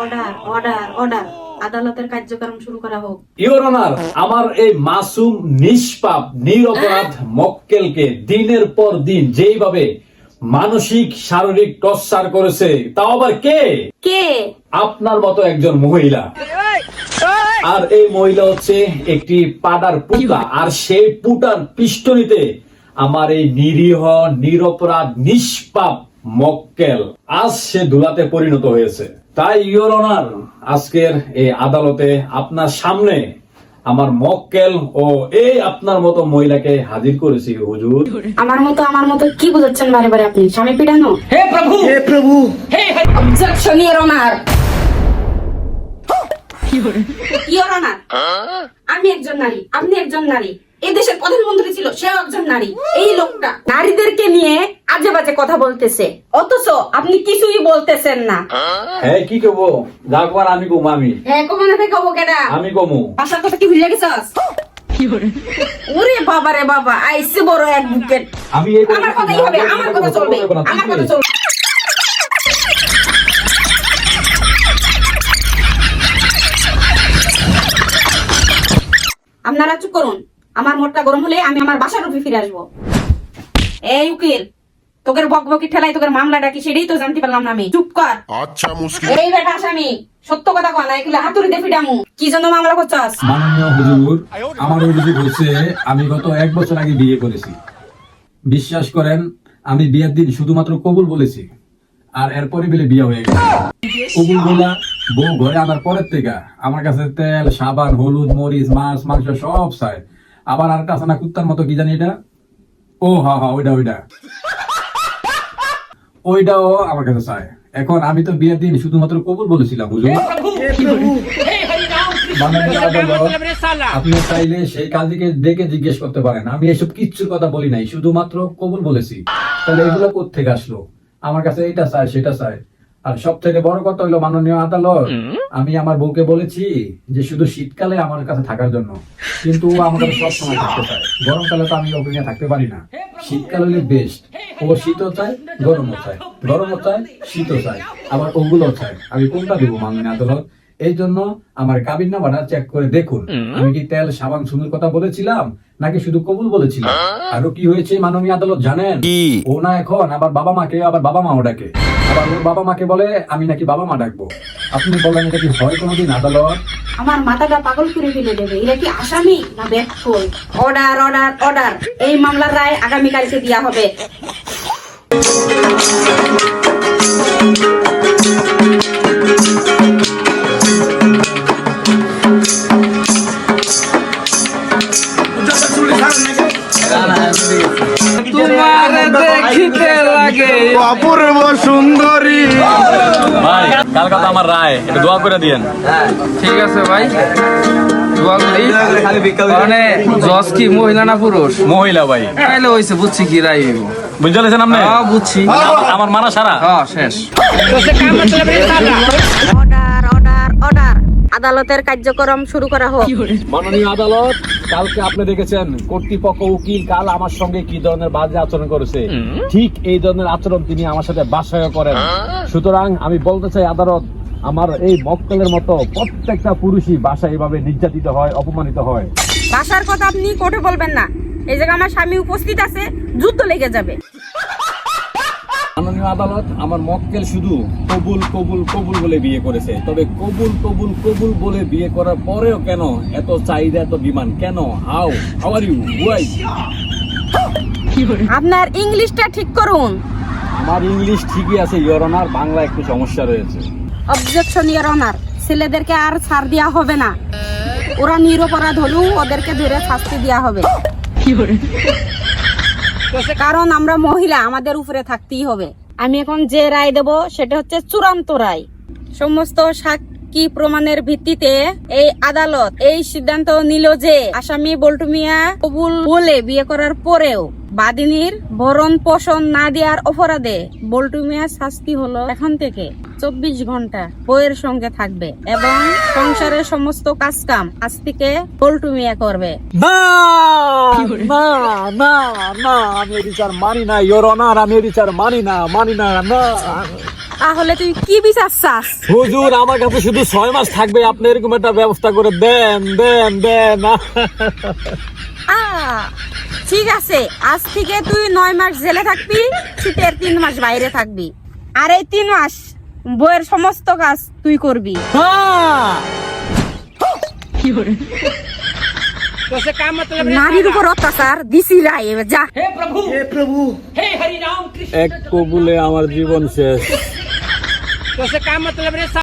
Order order order আদালতের কার্যক্রম শুরু করা হোক। ইওর অনার, আমার এই মাসুম নিষ্পাপ নিরপরাধ মক্কেলকে দিনের পর দিন যেইভাবে মানসিক শারীরিক টর্চার করেছে, তাও আবার কে? কে? আপনার মতো একজন মহিলা। আর এই মহিলা হচ্ছে একটি পাড়ার পুতা, আর সেই পুটার পিষ্টনিতে আমার এই নিরীহ নিরপরাধ নিষ্পাপ মক্কেল আজ সে ধুলাতে পরিণত হয়েছে। তাই ইওর অনার, আজকের এই আদালতে আপনার সামনে আমার মক্কেল ও এই আপনার মতো মহিলাকে হাজির করেছি হুজুর। আমার মতো কি বুঝাচ্ছেন বারে বারে আপনি? স্বামী পিটানো? হে প্রভু, হে প্রভু, হে objection your honour. Your honour, আমি একজন নারী, আপনি একজন নারী, এই দেশের প্রধানমন্ত্রী ছিল সেও একজন নারী। এই লোকটা নারীদেরকে নিয়ে আজে বাজে কথা বলতেছে, অথচ আপনি কিছুই বলতেছেন না। হ্যাঁ, কি কব? যাকবার আমি কম, আমি হ্যাঁ কমানে থেকে কব কেডা? আমি কমু। ভাষার কথা কি ভুলে গেছস? ওরে বাবা রে বাবা, আইছে বড় অ্যাডভোকেট। আমি এই আমার কথাই হবে, আমার কথা চলবে, আমার কথা চলবে। আপনারা চুপ করুন। আমার মোটটা গরম হলে আমি আমার বাসার রূপে ফিরে আসবো। এই উকিল, তোকের বকবকি ঠেলাই তোকের মামলাটা কি সেটাই তো জানতে পারলাম না আমি। চুপ কর। আচ্ছা মুশকিল। এই বেটা আসামি, সত্য কথা কয় না, এগুলো হাতুড়ি দিয়ে ফিটামু। কি জন্য মামলা করছস? মাননীয় হুজুর, আমার অভিযোগ হচ্ছে আমি গত 1 বছর আগে বিয়ে করেছি। বিশ্বাস করেন, আমি বিয়ের দিন শুধুমাত্র কবুল বলেছি, আর এরপরে বলে বিয়ে হয়ে গেছে। কবুল বলা বউ ঘরে আনার পরের থেকে আমার কাছে তেল, সাবান, হলুদ, মরিচ, মাছ, মাংস সব চাই। আবার আর কাছে না কুত্তার মতো কি জানি এটা, ও হা হা, ওইটাও আমার কাছে চাই। এখন আমি তো বিয়ের দিন শুধুমাত্র কবুল বলেছিলাম হুজুর। মাননীয় আদালত, আপনি চাইলে সেই কাজীকে ডেকে জিজ্ঞেস করতে পারেন, আমি এসব কিচ্ছুর কথা বলি নাই, শুধুমাত্র কবুল বলেছি। তাহলে এগুলো কোত্থেকে আসলো? আমার কাছে এটা চাই, সেটা চাই। আর সব থেকে বড় কথা হইলো, মাননীয় আদালত, আমি আমার বউকে বলেছি যে শুধু শীতকালে আমার কাছে থাকার জন্য, কিন্তু ও আমার কাছে সব সময় থাকতে চায়। গরমকালে তো আমি ওকে নিয়ে থাকতে পারি না। শীতকাল হলে বেস্ট। ও শীতও চায়, গরমও চায়, গরমও চায়, শীতও চায়, আবার ওগুলো চায়। আমি কোনটা দেবো মাননীয় আদালত? এই জন্য আমার কাবিননামাটা চেক করে দেখুন, আমি কি তেল, সাবান, সুন্দর কথা বলেছিলাম নাকি শুধু কবুল বলেছিলাম। আরো কি হয়েছে মাননীয় আদালত জানেন? ও না এখন আবার বাবা মাকে আবার বাবা মাও ডাকে, আবার ওর বাবা মাকে বলে আমি নাকি বাবা মা ডাকবো। আপনি বলেন এটা কি হয় কোনোদিন আদালত? আমার মাথাটা পাগল করে ফেলে দেবে। এরা কি আসামি না ব্যাকফুল? অর্ডার অর্ডার অর্ডার, এই মামলার রায় আগামীকালকে দেওয়া হবে। অপূর্ব সুন্দরী। ভাই, কালকে তো আমার রায়, একটু দোয়া করে দিয়েন। ঠিক আছে ভাই, মানে জজ কি মহিলা না পুরুষ? মহিলা ভাই। তাইলে হয়েছে, বুঝছি কি রাই হইব। বুঝতে পেরেছেন আপনি? হ্যাঁ বুঝছি। আমার মানা সারা। হ্যাঁ শেষ। অর্ডার অর্ডার অর্ডার, আদালতের কার্যক্রম শুরু করা হোক। মাননীয় আদালত, কালকে আপনি দেখেছেন কর্তৃপক্ষ উকিল কাল আমার সঙ্গে কি ধরনের বাজে আচরণ করেছে। ঠিক এই ধরনের আচরণ তিনি আমার সাথে বাসায় করেন। সুতরাং আমি বলতে চাই আদালত, আমার এই মক্কেলের মতো প্রত্যেকটা পুরুষই বাসায় এভাবে নির্যাতিত হয়, অপমানিত হয়। ভাষার কথা আপনি কোর্টে বলবেন না। এই জায়গায় আমার স্বামী উপস্থিত আছে, যুদ্ধ লেগে যাবে। মাননীয় আদালত, আমার মক্কেল শুধু কবুল কবুল কবুল বলে বিয়ে করেছে। তবে কবুল কবুল কবুল বলে বিয়ে করার পরেও কেন এত চাহিদা, এত ডিমান্ড কেন? How are you? ওয়াই? আপনার ইংলিশটা ঠিক করুন। আমার ইংলিশ ঠিকই আছে ইওর অনার, বাংলা একটু সমস্যা রয়েছে। অবজেকশন ইওর অনার, ছেলেদেরকে আর ছাড় দেওয়া হবে না। ওরা নিরপরাধ হলেও ওদেরকে ধরে শাস্তি দেওয়া হবে। কারণ আমরা মহিলা, আমাদের উপরে থাকতেই হবে। আমি এখন যে রায় দেব সেটা হচ্ছে চূড়ান্ত রায়। সমস্ত সাক্ষী প্রমাণের ভিত্তিতে এই আদালত এই সিদ্ধান্ত নিল যে আসামি বল্টু মিয়া কবুল বলে বিয়ে করার পরেও বাদিনীর ভরণ পোষণ না দেওয়ার অপরাধে বল্টু মিয়ার শাস্তি হলো এখন থেকে 24 ঘন্টা বউয়ের সঙ্গে থাকবে এবং সংসারের সমস্ত কাজ কাম আজ থেকে বল্টু মিয়া করবে। না না না না, আমি এই বিচার মানি না ইওর অনার, আমি এই বিচার মানি না, মানি না, না। তাহলে তুই কি বিচার চাস? হুজুর আমার কাছে শুধু 6 মাস থাকবে, আপনি এরকম একটা ব্যবস্থা করে দেন দেন দেন। ঠিক আছে, আজ থেকে তুই 9 মাস জেলে থাকবি, শীতের 3 মাস বাইরে থাকবি, আর এই 3 মাস বইয়ের সমস্ত কাজ তুই করবি। নারীর উপর অত্যাচার দিছি রায়, এবার যা। এক কবুলে আমার জীবন শেষ।